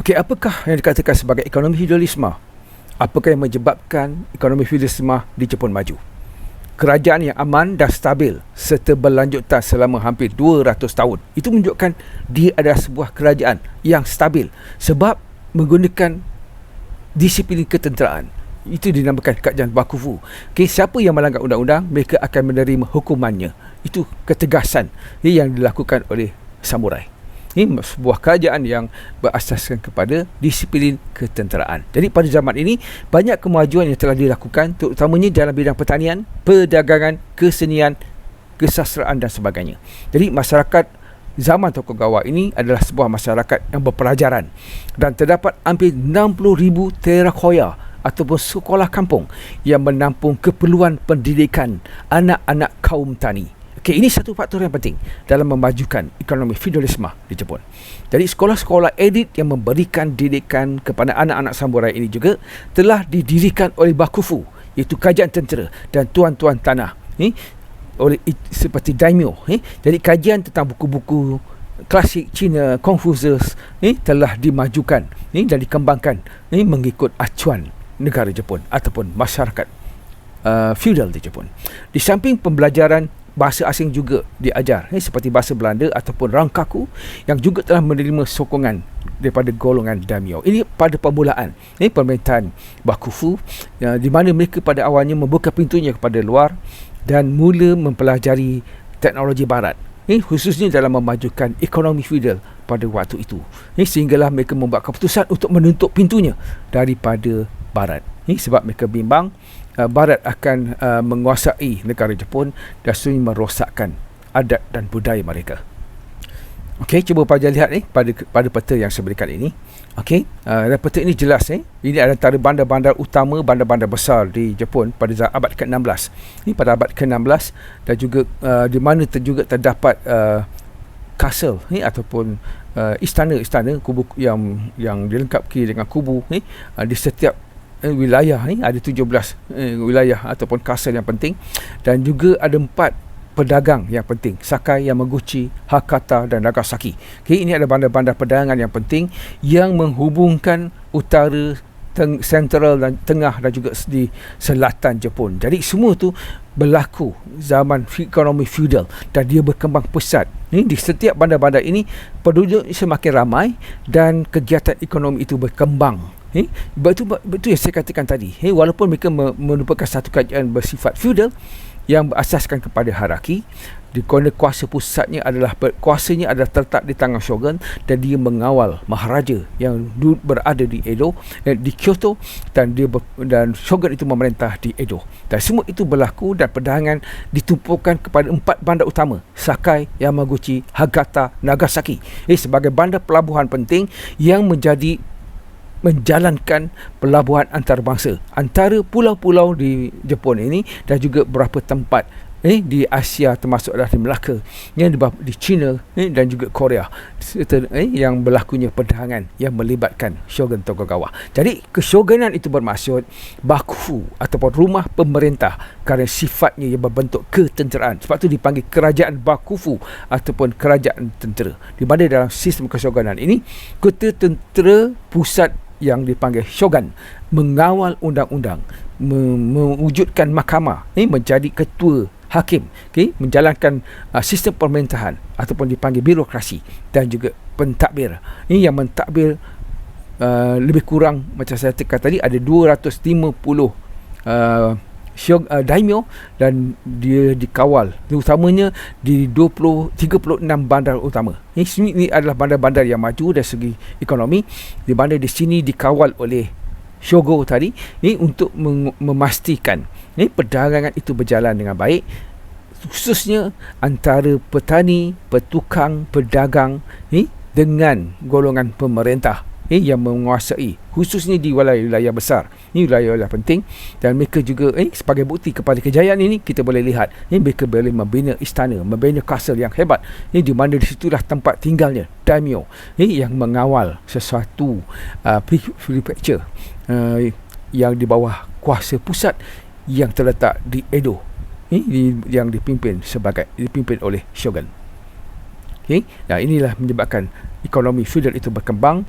Okey, apakah yang dikatakan sebagai ekonomi feudalisme? Apakah yang menyebabkan ekonomi feudalisme di Jepun maju? Kerajaan yang aman dan stabil serta berlanjutan selama hampir 200 tahun. Itu menunjukkan dia adalah sebuah kerajaan yang stabil sebab menggunakan disiplin ketenteraan. Itu dinamakan kerajaan bakufu. Okay, siapa yang melanggar undang-undang, mereka akan menerima hukumannya. Itu ketegasan yang dilakukan oleh samurai. Ini sebuah kerajaan yang berasaskan kepada disiplin ketenteraan. Jadi pada zaman ini, banyak kemajuan yang telah dilakukan, terutamanya dalam bidang pertanian, perdagangan, kesenian, kesastraan dan sebagainya. Jadi masyarakat zaman Tokugawa ini adalah sebuah masyarakat yang berpelajaran dan terdapat hampir 60,000 terakoya ataupun sekolah kampung yang menampung keperluan pendidikan anak-anak kaum tani. Okey, ini satu faktor yang penting dalam memajukan ekonomi feudalisme di Jepun. Jadi sekolah-sekolah elit yang memberikan didikan kepada anak-anak samurai ini juga telah didirikan oleh bakufu, iaitu kerajaan tentera dan tuan-tuan tanah, oleh seperti daimyo. Jadi kajian tentang buku-buku klasik Cina, Confucius telah dimajukan dan dikembangkan mengikut acuan negara Jepun ataupun masyarakat feudal di Jepun. Di samping pembelajaran bahasa asing juga diajar, seperti bahasa Belanda ataupun Rankaku yang juga telah menerima sokongan daripada golongan daimyo. Ini pada permulaan pemerintahan bakufu, di mana mereka pada awalnya membuka pintunya kepada luar dan mula mempelajari teknologi barat, khususnya dalam memajukan ekonomi feudal pada waktu itu. Sehinggalah mereka membuat keputusan untuk menutup pintunya daripada barat. Sebab mereka bimbang barat akan menguasai negara Jepun dan sebenarnya merosakkan adat dan budaya mereka. Okey, cuba pelajar lihat pada peta yang saya berikan ini. Okey, dan peta ini jelas ini adalah antara bandar-bandar utama, bandar-bandar besar di Jepun pada abad ke-16. Ini pada abad ke-16 dan juga di mana juga terdapat castle ataupun istana-istana kubu yang dilengkapi dengan kubu di setiap wilayah. Ada 17 wilayah ataupun kastel yang penting, dan juga ada 4 pedagang yang penting: Sakai, Yamaguchi, Hakata dan Nagasaki. Okay, ini adalah bandar-bandar perdagangan yang penting yang menghubungkan utara, sentral dan tengah dan juga di selatan Jepun. Jadi semua tu berlaku zaman ekonomi feudal dan dia berkembang pesat. Di setiap bandar-bandar ini penduduk semakin ramai dan kegiatan ekonomi itu berkembang. Betul yang saya katakan tadi. Walaupun mereka merupakan satu kerajaan bersifat feudal yang berasaskan kepada hierarki, di mana kuasa pusatnya adalah kuasanya adalah terletak di tangan shogun dan dia mengawal maharaja yang berada di Edo, di Kyoto, dan dan shogun itu memerintah di Edo. Dan semua itu berlaku dan perdagangan ditumpukan kepada 4 bandar utama: Sakai, Yamaguchi, Hakata, Nagasaki, sebagai bandar pelabuhan penting yang menjalankan pelabuhan antarabangsa antara pulau-pulau di Jepun ini dan juga beberapa tempat di Asia, termasuk adalah di Melaka, di China dan juga Korea, yang berlakunya perdagangan yang melibatkan Shogun Tokugawa. Jadi keshogunan itu bermaksud bakufu ataupun rumah pemerintah kerana sifatnya yang berbentuk ketenteraan. Sebab itu dipanggil kerajaan bakufu ataupun kerajaan tentera. Di mana dalam sistem keshogunan ini, ketua tentera pusat yang dipanggil shogun mengawal undang-undang, mewujudkan mahkamah, menjadi ketua hakim, menjalankan sistem pemerintahan ataupun dipanggil birokrasi, dan juga pentadbir. Ini yang mentadbir lebih kurang, macam saya katakan tadi, ada 250 daimyo dan dia dikawal terutamanya di 36 bandar utama. Ini adalah bandar-bandar yang maju dari segi ekonomi, di mana di sini dikawal oleh shogun tadi untuk memastikan perdagangan itu berjalan dengan baik, khususnya antara petani, petukang, pedagang dengan golongan pemerintah yang menguasai, khususnya di wilayah-wilayah besar. Ini wilayah-wilayah penting, dan mereka juga sebagai bukti kepada kejayaan ini, kita boleh lihat mereka boleh membina istana, membina kastel yang hebat, di mana di situlah tempat tinggalnya daimyo yang mengawal sesuatu prefecture yang di bawah kuasa pusat yang terletak di Edo, yang dipimpin oleh shogun. Inilah menyebabkan ekonomi feudal itu berkembang